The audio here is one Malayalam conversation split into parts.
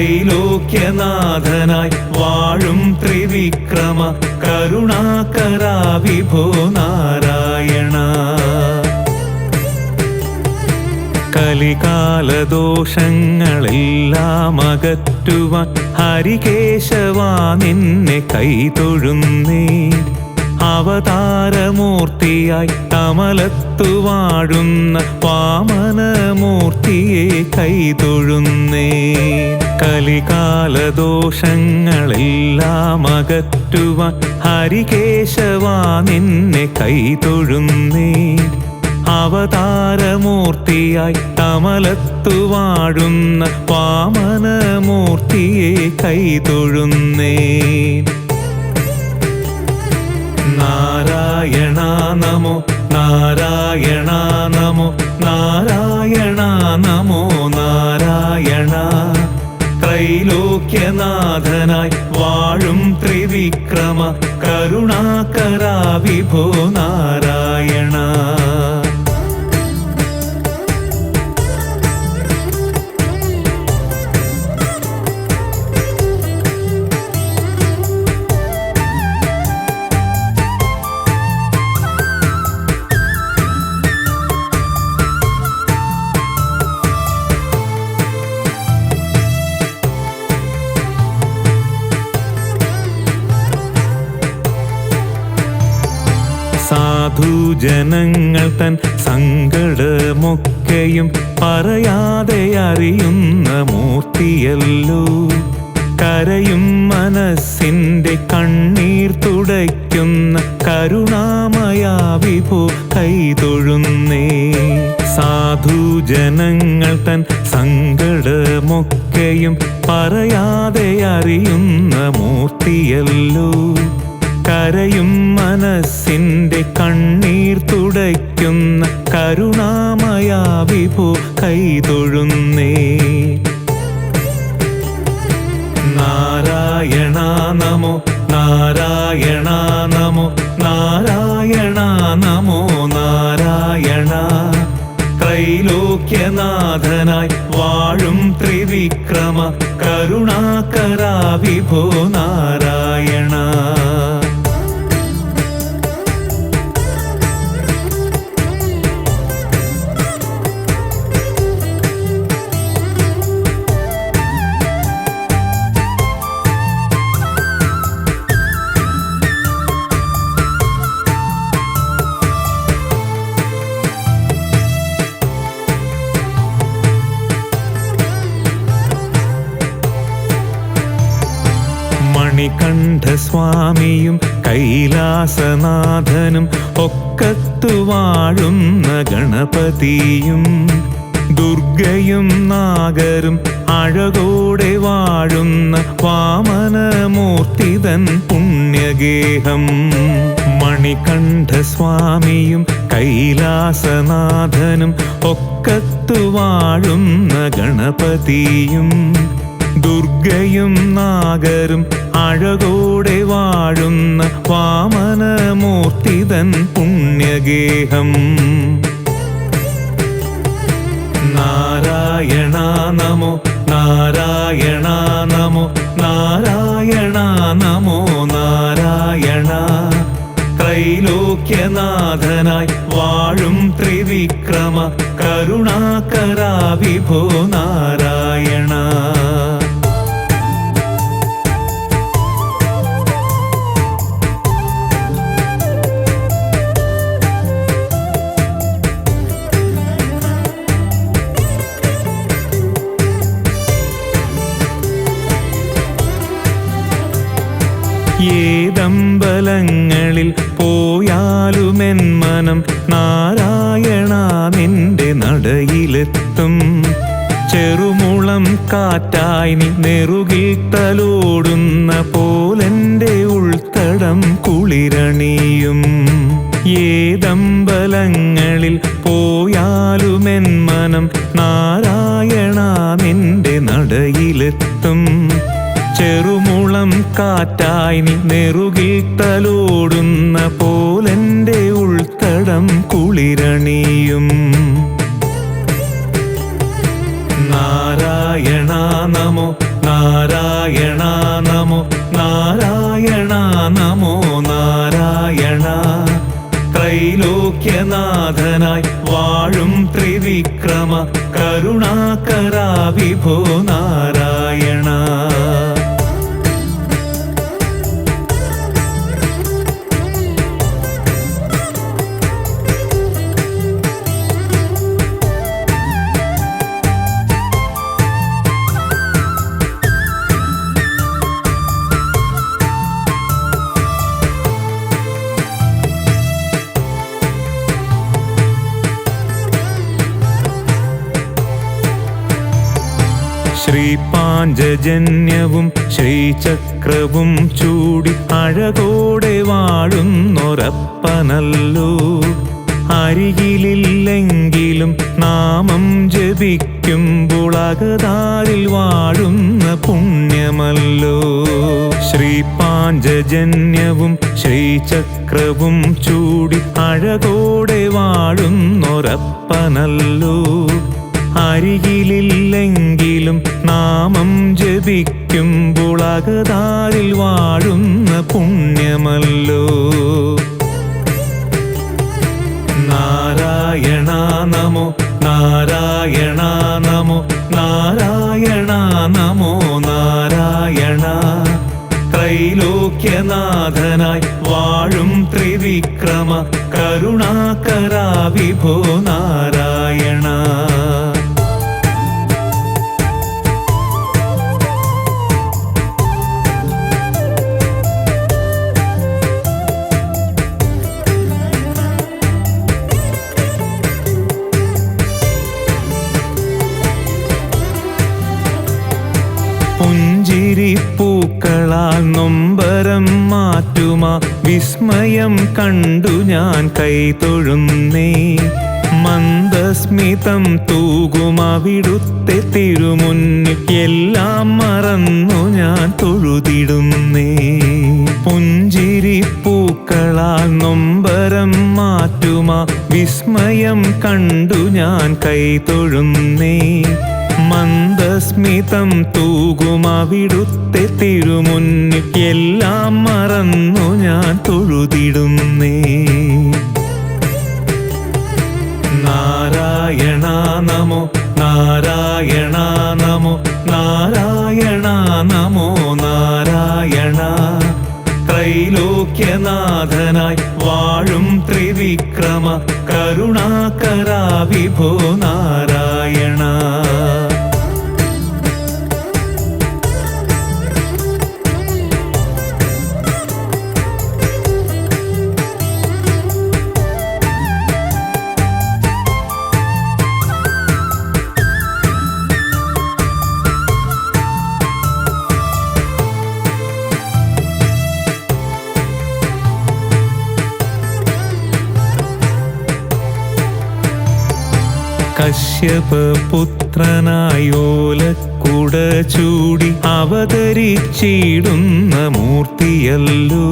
ത്രൈലോക്യനാഥനായി വാഴും ത്രിവിക്രമ കരുണാകരാ വിഭോ നാരായണ. കലികാലദോഷങ്ങളെല്ലാം അകറ്റുവാൻ ഹരികേശവാ നിന്നെ കൈതൊഴുന്നേ. അവതാരമൂർത്തിയായി കമലത്തു വാഴുന്ന വാമനമൂർത്തിയെ കൈതൊഴുന്നേ. കലികാലദോഷങ്ങളെല്ലാം അകറ്റുവാൻ ഹരികേശവാ നിന്നെ കൈതൊഴുന്നേ. അവതാരമൂർത്തിയായി കമലത്തു വാഴുന്ന വാമനമൂർത്തിയെ കൈതൊഴുന്നേ. നാരായണ നമോ നാരായണ നമോ നാരായണ നമോ നാരായണ. ത്രൈലോക്യനാഥനായി വാഴും ത്രിവിക്രമ കരുണാകരാ വിഭോ നാരായണ. സാധുജനങ്ങൾ തൻ സങ്കടമൊക്കെയും പറയാതെ അറിയുന്ന മൂർത്തിയല്ലോ. കരയും മനസ്സിൻ്റെ കണ്ണീർ തുടയ്ക്കുന്ന കരുണാമയാ വിഭോ കൈതൊഴുന്നേ. സാധുജനങ്ങൾ തൻ സങ്കടമൊക്കെയും പറയാതെ അറിയുന്ന മൂർത്തിയല്ലോ. കരയും മനസ്സിൻ്റെ കണ്ണീർ തുടയ്ക്കുന്ന കരുണാമയാ വിഭോ കൈതൊഴുന്നേ. നാരായണ നമോ നാരായണ നമോ നാരായണ നമോ നാരായണ. ത്രൈലോക്യനാഥനായി വാഴും ത്രിവിക്രമ കരുണാകരാ വിഭോ നാരായണ. മണികണ്ഠസ്വാമിയും കൈലാസനാഥനും ഒക്കത്തു വാഴുന്ന ഗണപതിയും ദുർഗയും നാഗരും അഴകോടെ വാഴുന്ന വാമനമൂർത്തിതൻ പുണ്യഗേഹം. മണികണ്ഠസ്വാമിയും കൈലാസനാഥനും ഒക്കത്തു വാഴുന്ന ഗണപതിയും ദുർഗയും നാഗരും അഴകോടെ വാഴുന്ന വാമനമൂർത്തിതൻ പുണ്യഗേഹം. നാരായണ നമോ നാരായണ നമോ നാരായണ നമോ നാരായണ. ത്രൈലോക്യനാഥനായി വാഴും ത്രിവിക്രമ കരുണാകരാ വിഭോ നാരായണ. ഏതമ്പലങ്ങളിൽ പോയാലുമെൻ മനം നാരായണ നിന്റെ നടയിലെത്തും. ചെറുമുളം കാറ്റായി നീ നെറുകിൽ തലോടുന്ന പോലെൻ്റെ ഉൾത്തടം കുളിരണിയും. ഏതമ്പലങ്ങളിൽ പോയാലുമെൻ മനം നാരായണ നിന്റെ നടയിലെത്തും. ചെറുമുളം കാറ്റായി നീ നെറുകിൽ തലോടുന്ന പോലെൻ്റെ ഉൾത്തടം കുളിരണിയും. നാരായണ നമോ നാരായണ നമോ നാരായണ നമോ നാരായണ. ത്രൈലോക്യനാഥനായി വാഴും ത്രിവിക്രമ കരുണാകരാ വിഭോ നാരായണ. ശ്രീപാഞ്ചജന്യവും ശ്രീചക്രവും ചൂടി അഴകോടെ വാഴുന്നൊരപ്പനല്ലോ. അരികിലില്ലെങ്കിലും നാമം ജപിക്കുമ്പോൾ അകതാരിൽ വാഴുന്ന പുണ്യമല്ലോ. ശ്രീപാഞ്ചജന്യവും ശ്രീചക്രവും ചൂടി അഴകോടെ വാഴുന്നൊരപ്പനല്ലോ. അരികിലില്ലെങ്കിലും നാമം ജപിക്കുമ്പോൾ അകതാരിൽ വാഴുന്ന പുണ്യമല്ലോ. നാരായണ നമോ നാരായണ നമോ നാരായണ നമോ നാരായണ. ത്രൈലോക്യനാഥനായി വാഴും ത്രിവിക്രമ കരുണാകരാ വിഭോ നാരായണ. പുഞ്ചിരിപ്പൂക്കളാൽ നൊമ്പരം മാറ്റുമാ വിസ്മയം കണ്ടു ഞാൻ കൈതൊഴുന്നേ. മന്ദസ്മിതം തൂകുമവിടുത്തെ തിരുമുന്നിൽ എല്ലാം മറന്നു ഞാൻ തൊഴുതിടുന്നേ. പുഞ്ചിരിപ്പൂക്കളാൽ നൊമ്പരം മാറ്റുമാ വിസ്മയം കണ്ടു ഞാൻ കൈതൊഴുന്നേ. മന്ദസ്മിതം തൂകുമവിടുത്തെ തിരുമുന്നിൽ എല്ലാം മറന്നു ഞാൻ തൊഴുതിടുന്നേ. നാരായണ നമോ നാരായണ നമോ നാരായണ നമോ നാരായണ. ത്രൈലോക്യനാഥനായി വാഴും ത്രിവിക്രമ കരുണാകരാ വിഭോ നാരായണ. കശ്യപപുത്രനായി ഓലക്കുട ചൂടി അവതരിച്ചിടുന്ന മൂർത്തിയല്ലോ.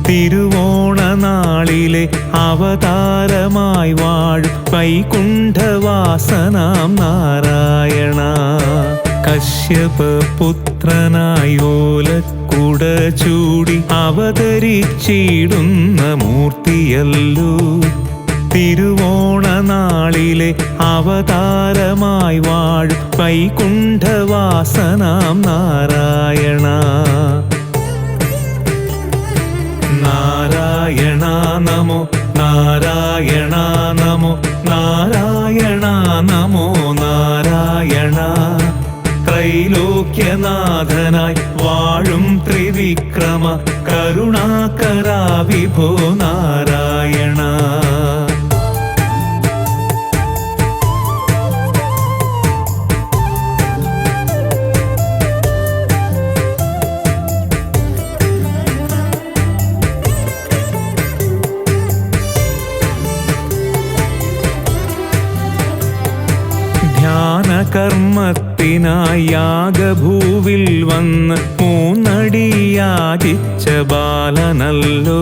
തിരുവോണനാളിലെ അവതാരമായി വാഴും വൈകുണ്ഠവാസനാം നാരായണ. കശ്യപപുത്രനായി ഓലക്കുട ചൂടി അവതരിച്ചിടുന്ന മൂർത്തിയല്ലോ. തിരുവോണനാളിലെ അവതാരമായി വാഴും വൈകുണ്ഠവാസനാം നാരായണ. നാരായണ നമോ നാരായണ നമോ നാരായണ നമോ നാരായണ. ത്രൈലോക്യനാഥനായി വാഴും ത്രിവിക്രമ കരുണാകരാ വിഭോ നാരായണ. ധ്യാനകർമ്മത്തിനായി യാഗഭൂവിൽ വന്ന് മൂന്നടിയാചിച്ച ബാലനല്ലോ.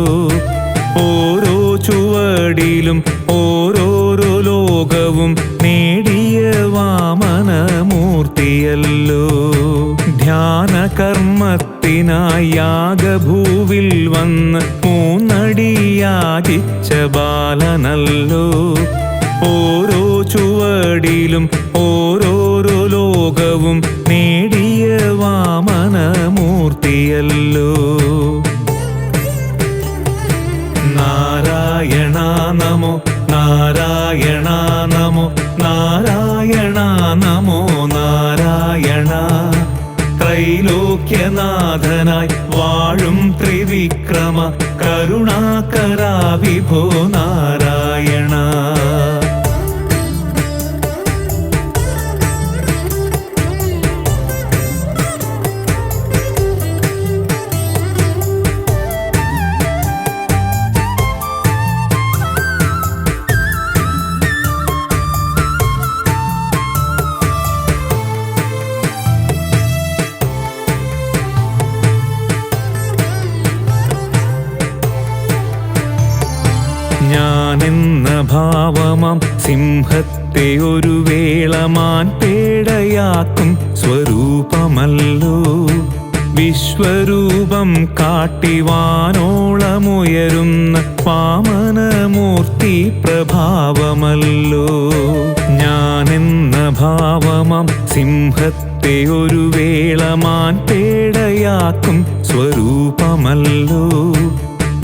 ഓരോ ചുവടിലും ഓരോരോ ലോകവും നേടിയ വാമനമൂർത്തിയല്ലോ. ധ്യാനകർമ്മത്തിനായി യാഗഭൂവിൽ വന്ന് മൂന്നടിയാചിച്ച ബാലനല്ലോ. ഓരോ ചുവടിലും ഓരോരോ ലോകവും നേടിയ വാമനമൂർത്തിയല്ലോ. നാരായണ നമോ നാരായണ നമോ നാരായണ നമോ നാരായണ. ത്രൈലോക്യനാഥനായി വാഴും ത്രിവിക്രമ കരുണാകരാ വിഭോ നാരായണ. ഞാനെന്ന ഭാവമാം സിംഹത്തെ ഒരു വേളമാൻ പേടയാക്കും സ്വരൂപമല്ലോ. വിശ്വരൂപം കാട്ടിവാനോളമുയരുന്ന വാമനമൂർത്തി പ്രഭാവമല്ലോ. ഞാനെന്ന ഭാവമാം സിംഹത്തെ ഒരു വേളമാൻ പേടയാക്കും സ്വരൂപമല്ലോ.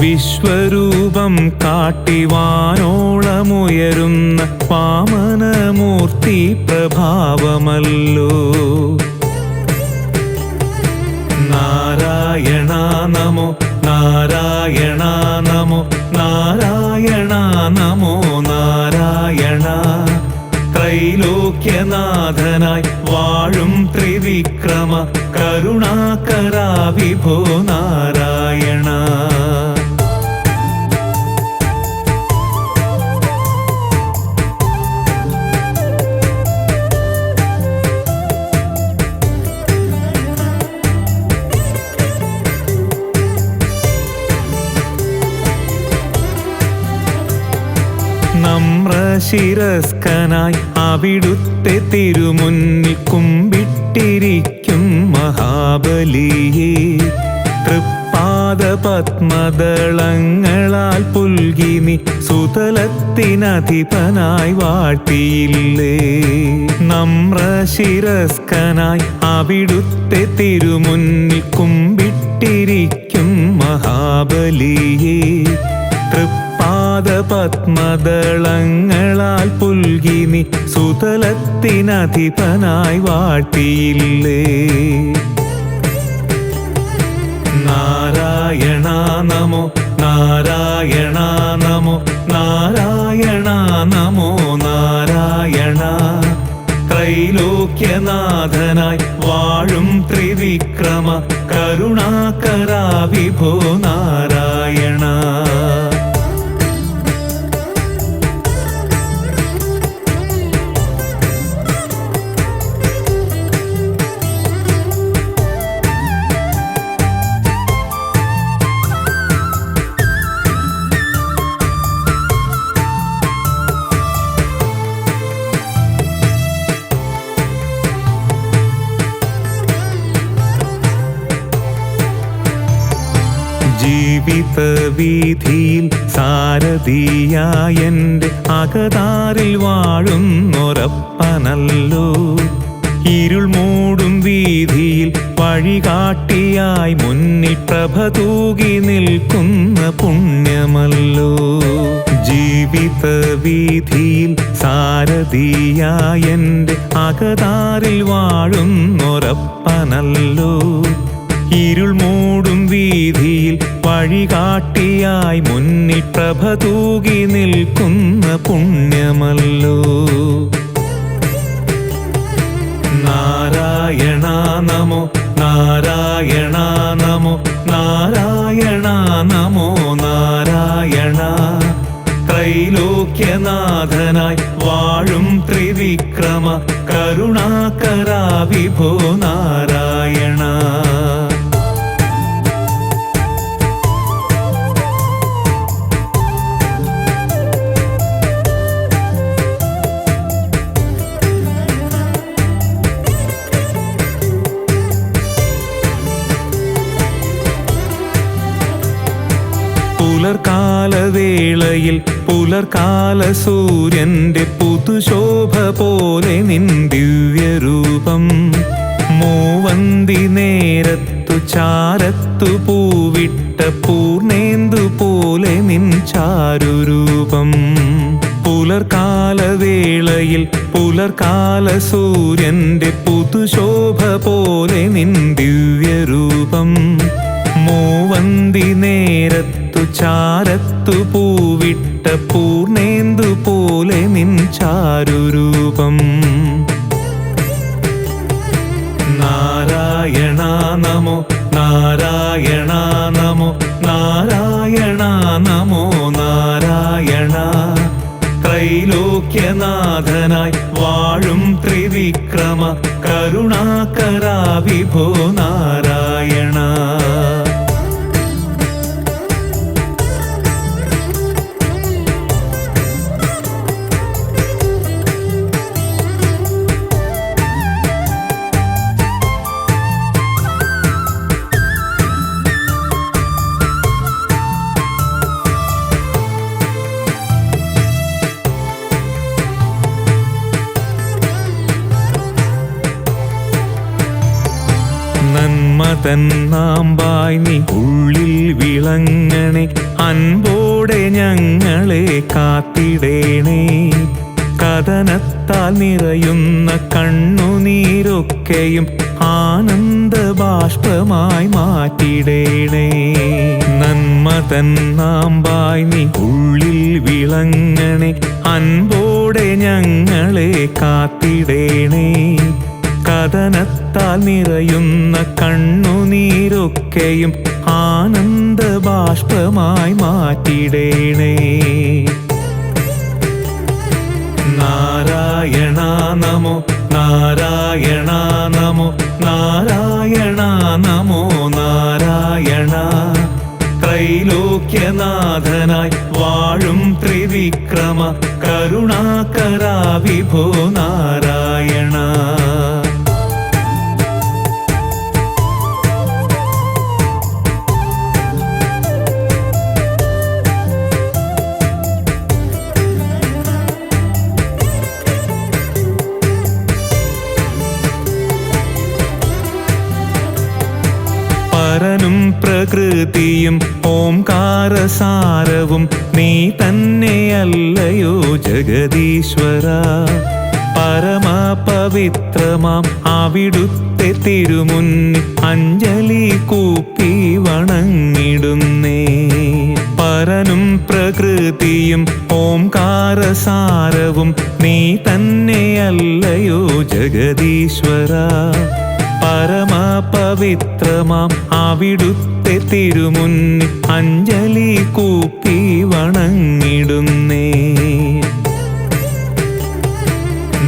വിശ്വരൂപം കാട്ടിവാനോളമുയരുന്ന വാമനമൂർത്തി പ്രഭാവമല്ലോ. നാരായണ നമോ നാരായണ നമോ നാരായണ നമോ നാരായണ. ത്രൈലോക്യനാഥനായി വാഴും ത്രിവിക്രമ കരുണാകരാ വിഭോ നാരായണ. നമ്രശിരസ്കനായി അവിടുത്തെ തിരുമുന്നിൽ കുമ്പിട്ടിരിക്കും മഹാബലിയെ. തൃപ്പാദപത്മദളങ്ങളാൽ പുൽകിനി സുതലത്തിനധിപനായി വാഴ്ത്തിയില്ലേ. നമ്രശിരസ്കനായി അവിടുത്തെ തിരുമുന്നിൽ കുമ്പിട്ടിരിക്കും മഹാബലിയെ. പാദപത്മദളങ്ങളാൽ പുൽകിനി സുതലത്തിനധിപനായി വാഴ്ത്തിയില്ലേ. നാരായണ നമോ നാരായണ നമോ നാരായണ നമോ നാരായണ. ത്രൈലോക്യനാഥനായി വാഴും ത്രിവിക്രമ കരുണാകരാ വിഭോ നാരായണ. ജീവിതവീഥിയിൽ സാരഥിയായെൻ്റെ അകതാരിൽ വാഴുന്നൊരപ്പനല്ലോ. ഇരുൾ മൂടും വീഥിയിൽ വഴികാട്ടിയായി മുന്നിൽ പ്രഭ തൂകി നിൽക്കുന്ന പുണ്യമല്ലോ. ജീവിതവീഥിയിൽ സാരഥിയായെൻ്റെ അകതാരിൽ വാഴുന്നൊരപ്പനല്ലോ. ഇരുൾ മൂടും വീഥിയിൽ വഴികാട്ടിയായി മുന്നിൽ പ്രഭ തൂകി നിൽക്കുന്ന പുണ്യമല്ലോ. നാരായണ നമോ നാരായണ നമോ നാരായണ നമോ നാരായണ. ത്രൈലോക്യനാഥനായി വാഴും ത്രിവിക്രമ കരുണാകരാ വിഭോ നാരായണ. പുലർകാലവേളയിൽ പുലർകാല സൂര്യന്റെ പുതുശോഭ പോലെ നിൻ ദിവ്യരൂപം. മൂവന്തി നേരത്തു ചാരത്തു പൂവിട്ട പൂർണേന്ദു പോലെ നിൻ ചാരുരൂപം. പുലർകാലവേളയിൽ പുലർകാല സൂര്യന്റെ പുതുശോഭ പോലെ നിൻ ദിവ്യരൂപം. മൂവന്തി നേരത്തു ചാരത്തു പൂവിട്ട പൂർണേന്ദു പോലെ നിൻ ചാരുരൂപം. നാരായണ നമോ നാരായണ നമോ നാരായണ നമോ നാരായണ. ത്രൈലോക്യനാഥനായി വാഴും ത്രിവിക്രമ കരുണാകരാ വിഭോ നാരായണ. നന്മതന്നാമ്പായി നീ ഉള്ളിൽ വിളങ്ങണേ, അൻപോടെ ഞങ്ങളെ കാത്തിടേണേ. കഥനത്താൽ നിറയുന്ന കണ്ണുനീരൊക്കെയും ആനന്ദ ബാഷ്പമായി മാറ്റിടേണേ. നന്മതന്നാമ്പായി നീ ഉള്ളിൽ വിളങ്ങണേ, അൻപോടെ ഞങ്ങളെ കാത്തിടേണേ. കഥനത്താൽ നിറയുന്ന കണ്ണുനീരൊക്കെയും ആനന്ദ ബാഷ്പമായി മാറ്റിടേണേ. നാരായണ നമോ നാരായണ നമോ നാരായണ നമോ നാരായണ. ത്രൈലോക്യനാഥനായി വാഴും ത്രിവിക്രമ കരുണാകരാ വിഭോ നാരായണ. പരനും പ്രകൃതിയും ഓംകാരസാരവും നീ തന്നെയല്ലയോ ജഗദീശ്വര. പരമപവിത്രമാം അവിടുത്തെ തിരുമുന്നിൽ അഞ്ജലി കൂപ്പി വണങ്ങിടുന്നേ. പരനും പ്രകൃതിയും ഓംകാരസാരവും നീ തന്നെയല്ലയോ ജഗദീശ്വര. പരമപവിത്രമാം അവിടുത്തെ തിരുമുന്നിൽ അഞ്ജലി കൂപ്പി വണങ്ങിടുന്നേ.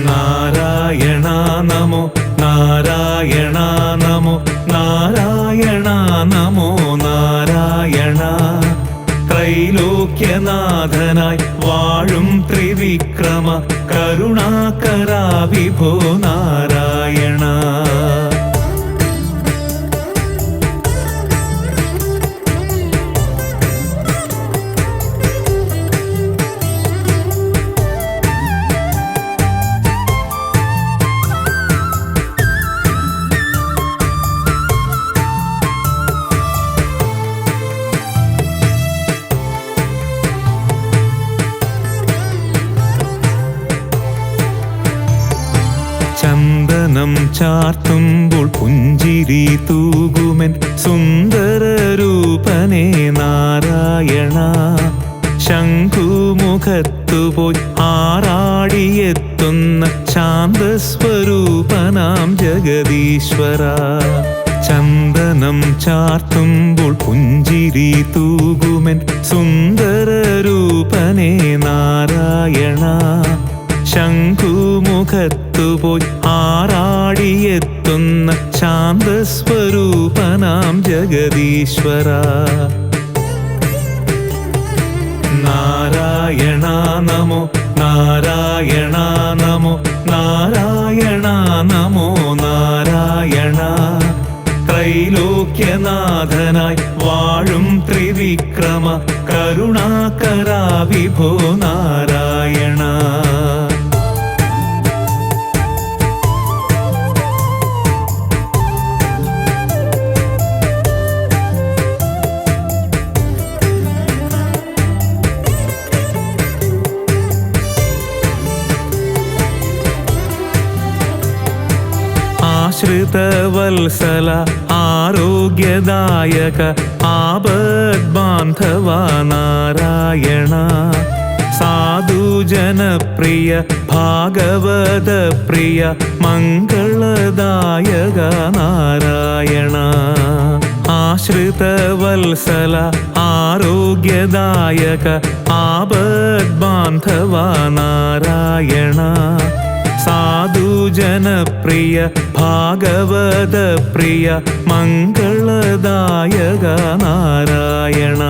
നാരായണ നമോ നാരായണ നമോ നാരായണ നമോ നാരായണ. ത്രൈലോക്യനാഥനായി വാഴും ത്രിവിക്രമ കരുണാകരാ വിഭോ നാരായണ. ചന്ദനം ചാർത്തുമ്പോൾ പുഞ്ചിരി തൂകുമെൻ സുന്ദരരൂപനേ നാരായണ. ശംഖുമുഖത്തുപോയി ആറാടിയെത്തുന്ന ശാന്തസ്വരൂപനാം ജഗദീശ്വര. ചന്ദനം ചാർത്തുമ്പോൾ പുഞ്ചിരി തൂകുമെൻ സുന്ദരരൂപനേ നാരായണ. ശംഖുമുഖത്തുപോയി ആറാടിയെത്തുന്ന ശാന്തസ്വരൂപനാം ജഗദീശ്വര. നാരായണ നമോ നാരായണ നമോ നാരായണ നമോ നാരായണ. ത്രൈ ത്രൈലോക്യനാഥനായി വാഴും ത്രിവിക്രമ കരുണാകരാ വിഭോ നാരായണ. ആശ്രിതവത്സല ആരോഗ്യദായക ആപദ്ബാന്ധവ നാരായണ. സാധുജനപ്രിയ ഭാഗവതപ്രിയ മംഗളദായക നാരായണ. ആശ്രിതവത്സല ആരോഗ്യദായക ആപദ്ബാന്ധവ നാരായണ. സാധുജനപ്രിയ ഭാഗവതപ്രിയ മംഗളദായക നാരായണ.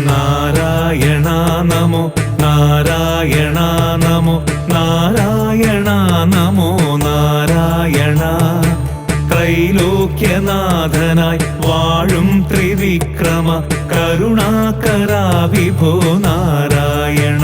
നാരായണ നമോ നാരായണ നമോ നാരായണ നമോ നാരായണ. ത്രൈലോക്യനാഥനായി വാഴും ത്രിവിക്രമ കരുണാകരാ വിഭോ നാരായണ.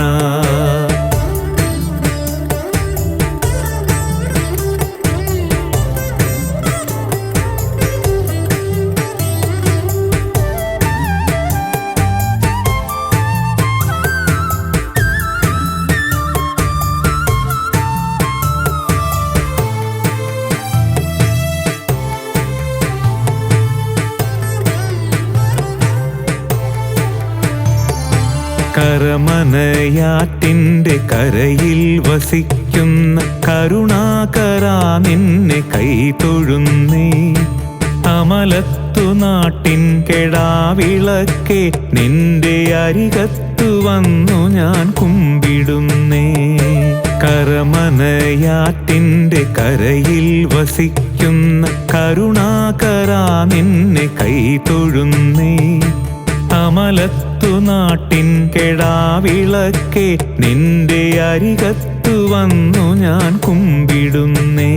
കരമനയാറ്റിൻ്റെ കരയിൽ വസിക്കുന്ന കരുണാകരാ നിന്നെ കൈതൊഴുന്നേ. അമലത്തു നാട്ടിൻ കെടാവിളക്കെ നിന്റെ അരികത്തു വന്നു ഞാൻ കുമ്പിടുന്നേ. കരമനയാറ്റിൻ്റെ കരയിൽ വസിക്കുന്ന കരുണാകരാ നിന്നെ കൈതൊഴുന്നേ. അമലത്തു നാട്ടിൻ കെടാവിളക്കെ നിന്റെ അരികത്തു വന്നു ഞാൻ കുമ്പിടുന്നേ.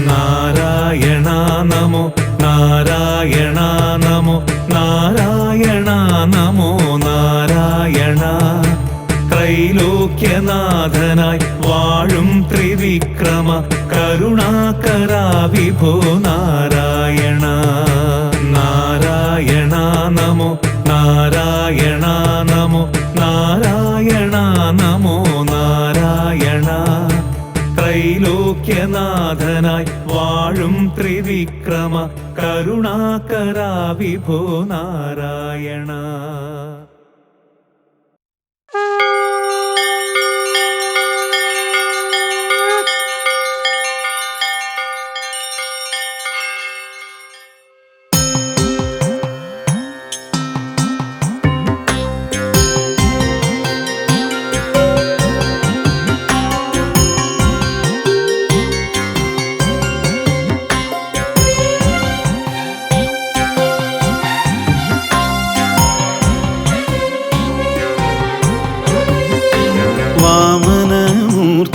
നാരായണ നമോ നാരായണ നമോ നാരായണ നമോ നാരായണ. ത്രൈലോക്യനാഥനായി വാഴും ത്രിവിക്രമ കരുണാകരാ വിഭോ നാരായണ. നാരായണ നമോ നാരായണ നമോ നാരായണ നമോ നാരായണ. ത്രൈലോക്യനാഥനായി വാഴും ത്രിവിക്രമ കരുണാകരാ വിഭോ നാരായണ.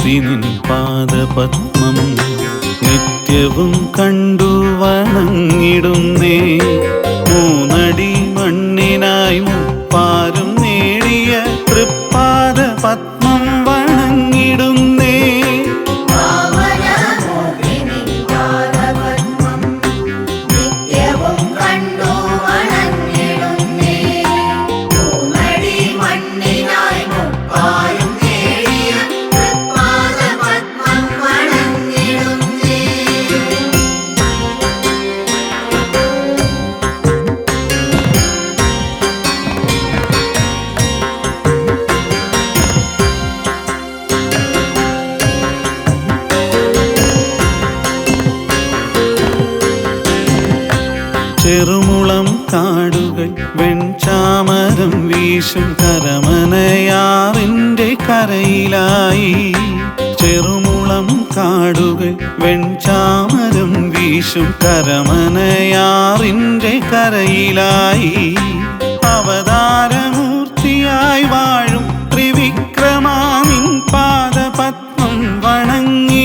നിൻ പാദപത്മം നിത്യവും കണ്ടു വണങ്ങിടുന്നേ. മൂന്നടി മണ്ണിനായി മുപ്പാരും നേടിയ തൃപ്പാദപത്മം വണങ്ങിടുന്നേ. ചെറുമുളം കാടുകൾ വെൺചാമരം വീശും കരമനയാറിൻ്റെ കരയിലായി. ചെറുമുളം കാടുകൾ വെൺചാമരം വീശും കരമനയാറിൻ്റെ കരയിലായി. അവതാരമൂർത്തിയായി വാഴും ത്രിവിക്രമാ നിൻ പാദപത്മം വണങ്ങി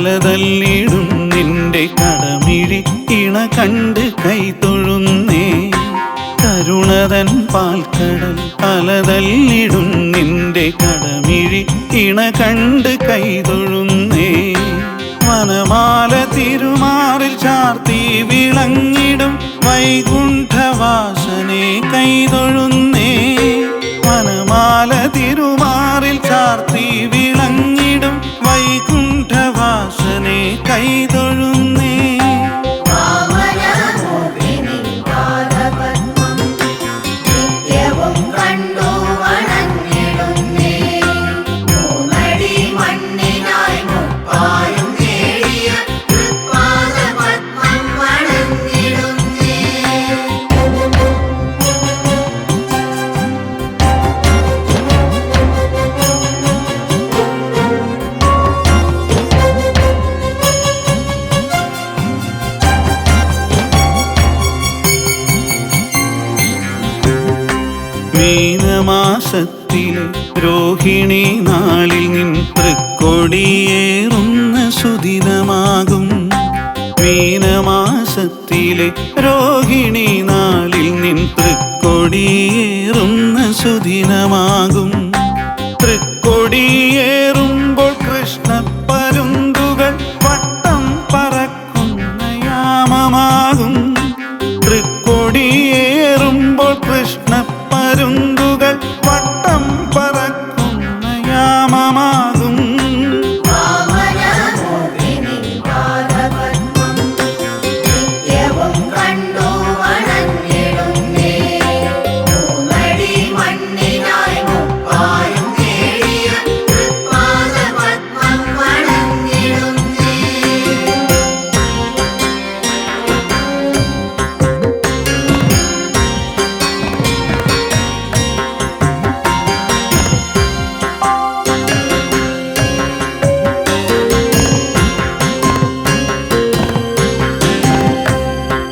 അലതല്ലിടും നിന്റെ കടമിഴി ഇണ കണ്ട് കൈതൊഴുന്നേ. കരുണതൻ പാൽക്കടൽ അലതല്ലിടും നിന്റെ കടമിഴി ഇണ കണ്ട് കൈതൊഴുന്നേ. വനമാല തിരുമാറിൽ ചാർത്തി വിളങ്ങിടും വൈകുണ്ഠവാസനെ കൈതൊഴുന്നേ. വനമാല തിരുമാറിൽ ചാർത്തി വിളങ്ങിടും വൈകുണ്ഠവാസനെ കൈതൊഴുന്നേ. മീനമാസത്തിലെ രോഹിണി നാളിൽ നിൻ തൃക്കൊടിയേറുന്ന സുദിനമാകും. മീനമാസത്തിലെ രോഹിണി നാളിൽ നിൻ തൃക്കൊടിയേറുന്ന സുദിനമാകും. തൃക്കൊടിയേറുമ്പോൾ കൃഷ്ണപ്പരുന്തുകൾ വട്ടം പറക്കുന്ന യാമമാകും. തൃക്കൊടിയേറുമ്പോൾ കൃഷ്ണപ്പരുന്തുകൾ വട്ടം പറക്കുന്ന യാമമാകും.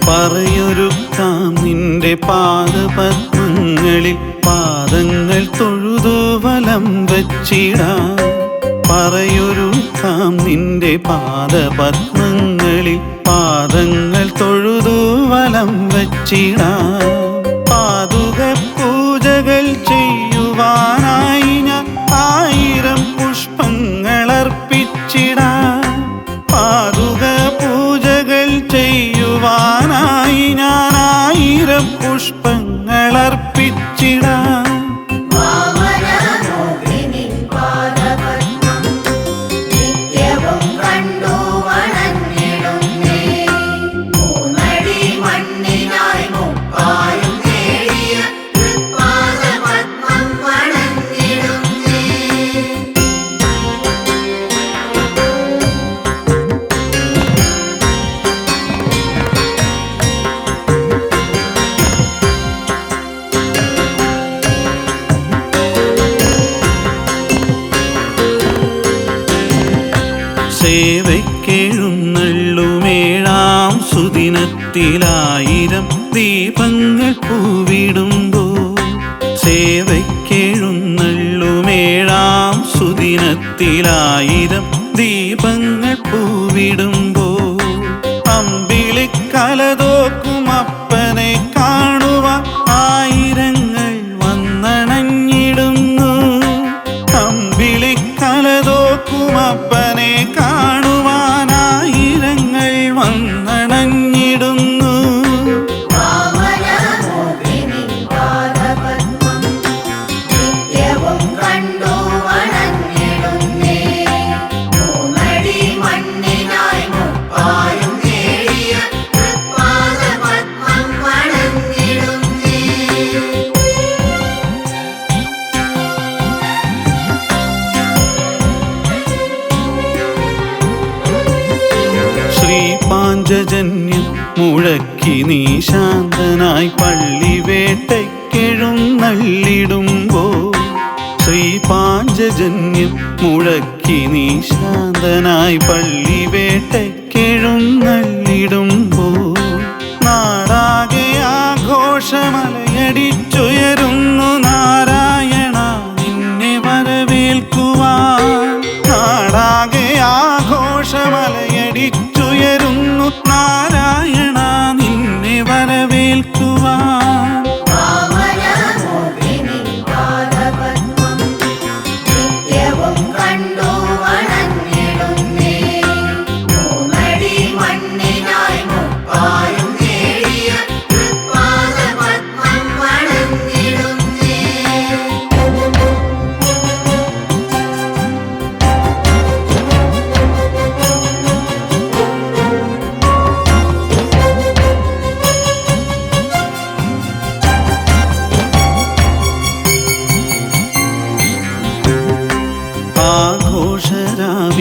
പറയൊരുക്കാം നിന്റെ പാദപത്മങ്ങളിൽ പാദങ്ങൾ തൊഴുതു വലം വച്ചിടാം. പറയൊരുക്കാം നിന്റെ പാദപത്മങ്ങളിൽ പാദങ്ങൾ തൊഴുതു വലം വച്ചിടാം. പാതുക പൂജകൾ ചെയ്യുവാനായി ഞാൻ 1000 പുഷ്പങ്ങൾ അർപ്പിച്ചിടാം. പാതുക പൂജകൾ ചെയ്യുവാനായി ഞാൻ 1000 പുഷ്പങ്ങൾ അർപ്പിച്ചിടാം. സേവയ്ക്കെഴുന്നള്ളുമേഴാം സുദിനത്തിൽ 1000 ദീപങ്ങൾ പൂവിടുമ്പോൾ. സേവയ്ക്കെഴുന്നള്ളുമേഴാം സുദിനത്തിൽ 1000 ദീപങ്ങൾ പൂവിടുമ്പോൾ. അമ്പിളിക്കലതോക്കും അപ്പനെ കാണുവാൻ 1000ങ്ങൾ വന്നണഞ്ഞിടുന്നു. അമ്പിളിക്കലതോക്കും അപ്പനെ കാണുവാൻ 1000ങ്ങൾ വന്നണഞ്ഞിടുന്നു. ശ്രീപാഞ്ചജന്യം മുഴക്കി നീ ശാന്തനായി പള്ളിവേട്ടയ്ക്കെഴുന്നള്ളിടുമ്പോൾ. ശ്രീപാഞ്ചജന്യം മുഴക്കി നീ ശാന്തനായി പള്ളിവേട്ടയ്ക്കെഴുന്നള്ളിടുമ്പോൾ. നാടാകെ ആഘോഷമലയടിച്ചുയരുന്നു നാരായണ നിന്നെ വരവേൽക്കുവാൻ. നാടാകെ ആഘോഷമല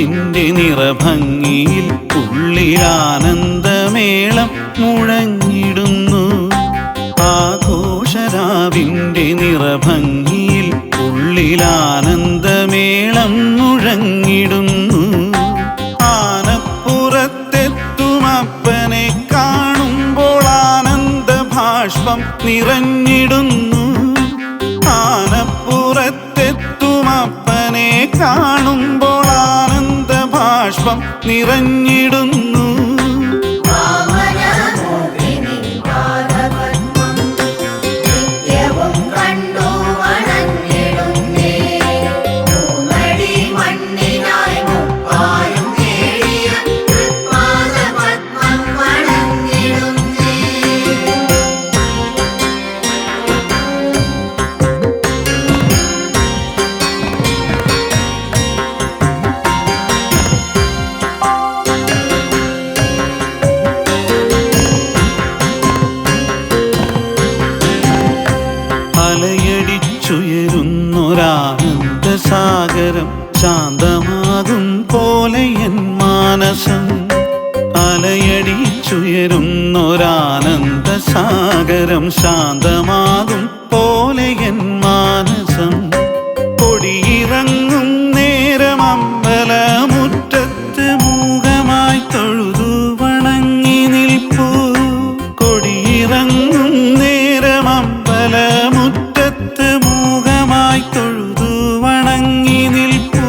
ആഘോഷരാവിൻ്റെ നിറഭംഗിയിൽ ഉള്ളിലാനന്ദമേളം മുഴങ്ങിടുന്നു. ആഘോഷരാവിൻ്റെ നിറഭംഗിയിൽ ഉള്ളിലാനന്ദമേളം മുഴങ്ങിടുന്നു. ആനപ്പുറത്തെത്തുമപ്പനെ കാണുമ്പോൾ ആനന്ദഭാഷ്പം നിറഞ്ഞിടുന്നു. ആനപ്പുറത്തെത്തുമപ്പനെ കാണുമ്പോൾ ആനന്ദഭാഷ്പം നിറഞ്ഞിടുന്നു. അലയടിച്ചുയരുന്നൊരാനന്ദസാഗരം ശാന്തമാകും പോലെ എൻ മാനസം. അലയടിച്ചുയരുന്നൊരാനന്ദസാഗരം ശാന്തമാകും പോലെ എൻ മാനസം. കൊടിയിറങ്ങും നേരം അമ്പലമുറ്റത്ത് മൂകമായി തൊഴുതു വണങ്ങി നിൽപ്പൂ. കൊടിയിറങ്ങും നേരം അമ്പലമുറ്റത്ത് മൂകമായി തൊഴുതു വണങ്ങി നിൽപ്പൂ.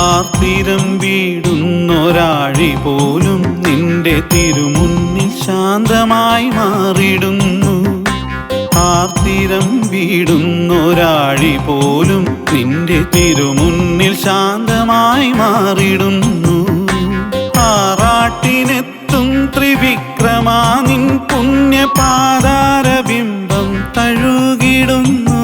ആർത്തിരം വീടുന്നൊരാഴി പോലും നിന്റെ തിരുമുന്നിൽ ശാന്തമായി മാറിടുന്നു. ആർത്തിരം വീടുന്നൊരാഴി പോലും നിന്റെ തിരുമുന്നിൽ ശാന്തമായി മാറിടുന്നു. ആറാട്ടിനെത്തും ത്രിവിക്രമാ നിൻ പുണ്യപാദാരബിംബം തഴുകിടുന്നു.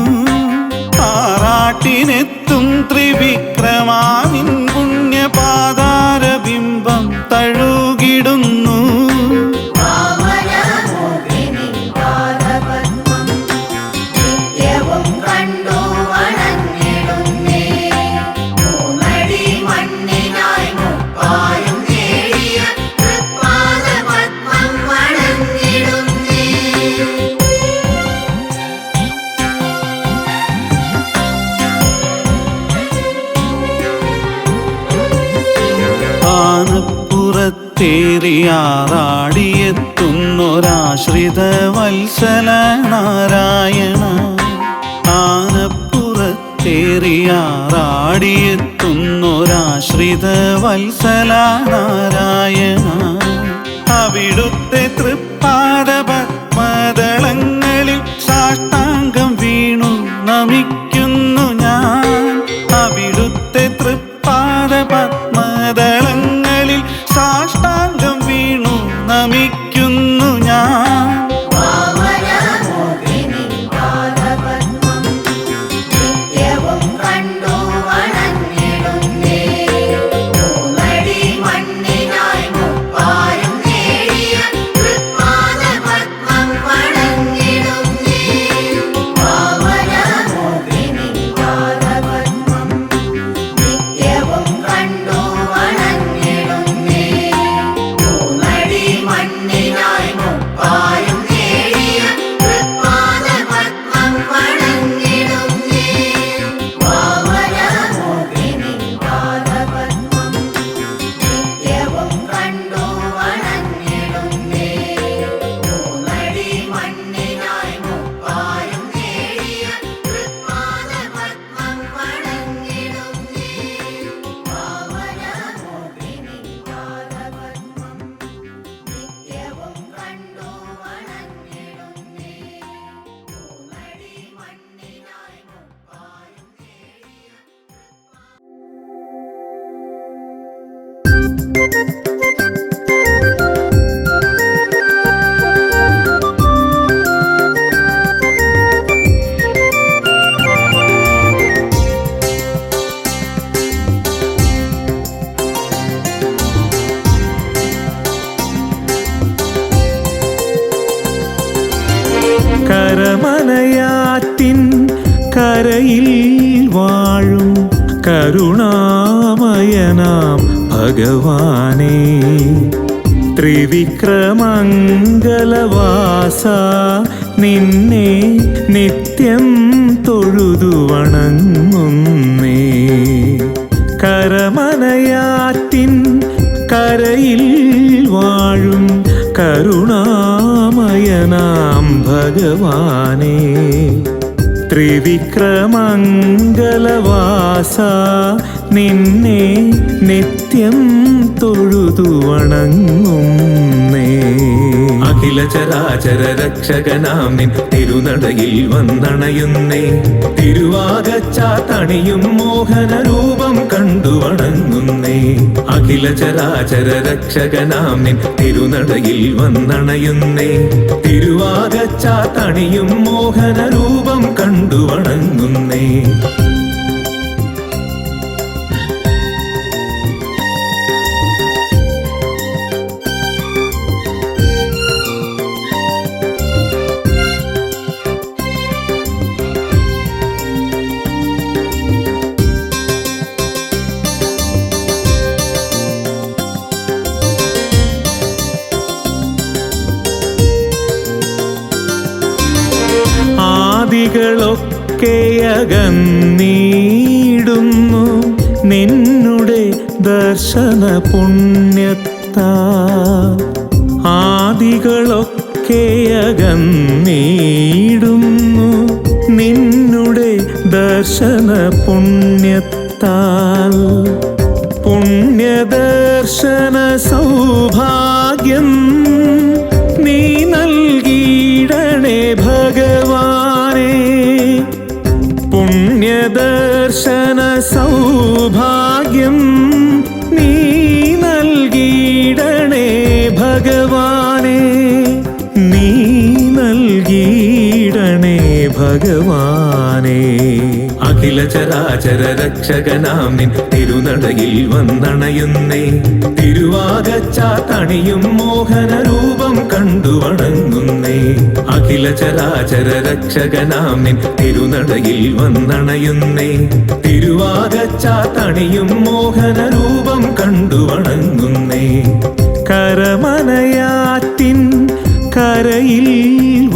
ആറാട്ടിനെത്തും ത്രിവിക്രമാ നിൻ പുണ്യപാദാരബിംബം തഴുകിടുന്നു. ആനപ്പുറത്തേറിയാറാടിയെത്തുന്നൊരാശ്രിത വത്സല നാരായണ. ആനപ്പുറത്തേറിയാറാടിയെത്തുന്നൊരാശ്രിത വത്സല നാരായണ. അവിടുത്തെ തൃപ്പാദ പദ്മദളങ്ങളിൽ സാഷ്ടാംഗം വീണു നമിക്കുന്നു ഞാൻ. അവിടുത്തെ തൃപ്പാദ പദ്മദളങ്ങളിൽ സാഷ്ടാംഗം വീണു നമിക്കുന്നു ഞാൻ. കരമനയാറ്റിൻ കരയിൽ വാഴും കരുണാമയനാം ഭഗവാനേ, ത്രിവിക്രമംഗലവാസ നിന്നെ നിത്യം തൊഴുതു വണങ്ങുന്നേ. കരമനയാറ്റിൻ കരയിൽ വാഴും കരുണാമയനാം ഭഗവാനേ, ത്രിവിക്രമംഗലവാസ നിന്നെ നിത്യം തൊഴുതു വണങ്ങുന്നേ. അഖില ചരാചര രക്ഷകനാം നിൻ തിരുനടയിൽ വന്നണയുന്നേ, തിരുവാകച്ചാത്തണിയും മോഹന രൂപം കണ്ടു വണങ്ങുന്നേ. അഖില ചരാചര രക്ഷകനാം നിൻ തിരുനടയിൽ വന്നണയുന്നേ, തിരുവാകച്ചാത്തണിയും മോഹന രൂപം കണ്ടു വണങ്ങുന്നേ. ആദികളൊക്കെയകന്നീടുന്നു നിന്നുടെ ദർശന പുണ്യത്താൽ. ആദികളൊക്കെയകന്നീടുന്നു നിന്നുടെ ദർശന പുണ്യത്താൽ. പുണ്യദർശന സൗഭാഗ്യം നീ നൽകിയിടണേ ഭഗവാനേ, പുണ്യദർശന സൗഭാഗ്യം നീ നൽകിയിടണേ ഭഗവാനേ, നീ നൽകിയിടണേ ഭഗവാനേ. അഖില ചരാചര രക്ഷകനാം നിൻ തിരുനടയിൽ വന്നണയുന്നേ, തിരുവാകച്ചാത്തണിയും മോഹന രൂപം കണ്ടു വണങ്ങുന്നേ. അഖില ചരാചര രക്ഷകനാം നിൻ തിരുനടയിൽ വന്നണയുന്നേ, തിരുവാകച്ചാത്തണിയും മോഹന രൂപം കണ്ടു വണങ്ങുന്നേ. കരമനയാറ്റിൻ കരയിൽ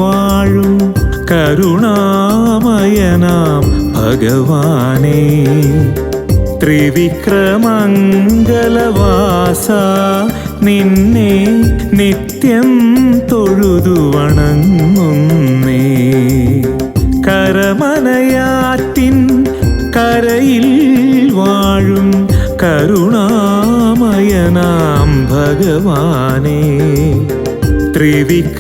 വാഴും കരുണാമയനാം ഭഗവാനേ, ത്രിവിക്രമംഗലവാസ നിന്നെ നിത്യം തൊഴുതു വണങ്ങുന്നേ. കരമനയാറ്റിൻ കരയിൽ വാഴും കരുണാമയനാം ഭഗവാനേ, ത്രിവിക്രമംഗലവാസ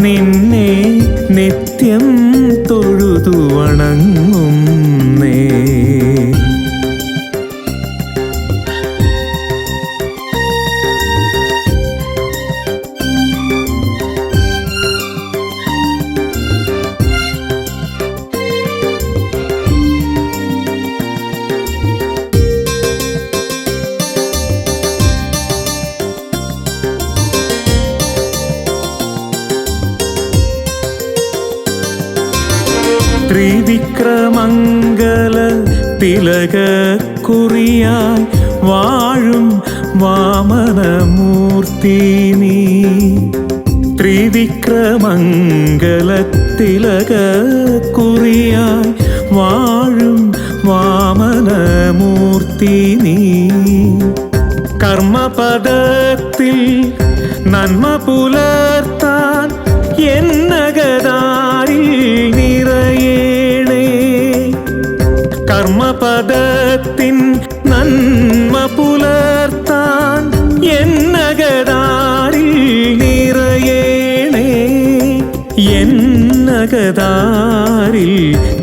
നിന്നെ നിത്യം തൊഴുതു വണങ്ങുന്നേ. ത്രിവിക്രമംഗല തിലകക്കുറിയായി വാഴും വാമനമൂർത്തി നീ, ത്രിവിക്രമംഗല തിലകക്കുറിയായി വാഴും വാമനമൂർത്തി നീ. കർമ്മപദത്തിൽ നന്മ പുലർത്താൻ എന്നകതാരിൽ നിറയേണേ, കർമ്മപദത്തിൻ നന്മ പുലർത്താൻ എന്നകതാരിൽ നിറയേണേ, എന്നകതാരിൽ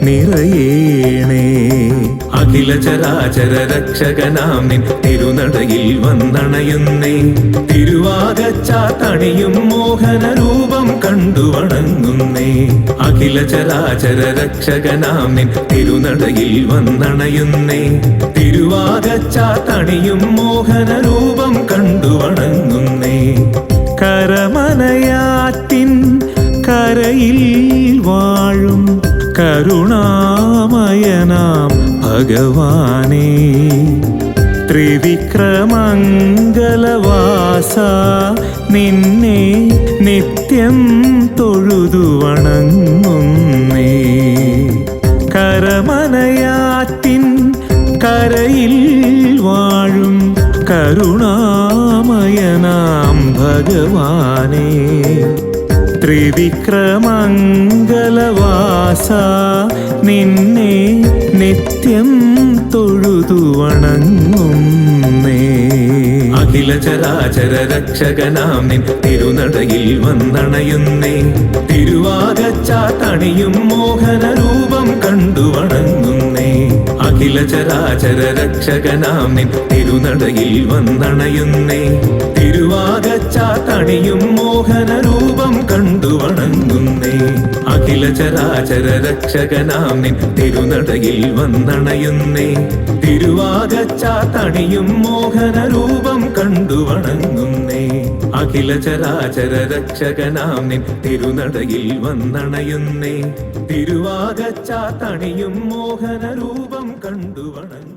നിറയേണേ. അഖില ചരാചര രക്ഷകനാം നിൻ തിരുനടയിൽ വന്നണയുന്നേ. തിരുവാകച്ചാത്തണിയും മോഹന രൂപം കണ്ടു വണങ്ങുന്നേ. അഖില ചരാചര രക്ഷകനാം നിൻ തിരുനടയിൽ വന്നണയുന്നേ. തിരുവാകച്ചാത്തണിയും മോഹന രൂപം കണ്ടു വണങ്ങുന്നേ. കരമനയാറ്റിൻ കരയിൽ വാഴും കരുണാമയനാം ഭഗവാനേ, ത്രിവിക്രമംഗലവാസ നിന്നെ നിത്യം തൊഴുതു വണങ്ങുന്നേ. കരമനയാറ്റിൻ കരയിൽ വാഴും കരുണാമയനാം ഭഗവാനേ, ത്രിവിക്രമംഗലവാസ നിന്നെ നിത്യം തൊഴുതു വണങ്ങുന്നേ. അഖില ചരാചര രക്ഷകനാം നിൻ തിരുനടയിൽ വന്നണയുന്നേ. തിരുവാകച്ചാത്തണിയും മോഹന രൂപം കണ്ടു വണങ്ങുന്നേ. അഖില ചരാചര രക്ഷകനാം നിൻ തിരുനടയിൽ വന്നണയുന്നേ. തിരുവാകച്ചാത്തണിയും മോഹന രൂപം കണ്ടു വണങ്ങുന്നേ. അഖില ചരാചര രക്ഷകനാം നിൻ തിരുനടയിൽ വന്നണയുന്നേ. തിരുവാകച്ചാത്തണിയും മോഹന രൂപം കണ്ടു വണങ്ങുന്നേ. അഖില ചരാചര രക്ഷകനാം നിൻ തിരുനടയിൽ വന്നണയുന്നേ. തിരുവാകച്ചാത്തണിയും മോഹന രൂപം കണ്ടു വണങ്ങുന്നേ.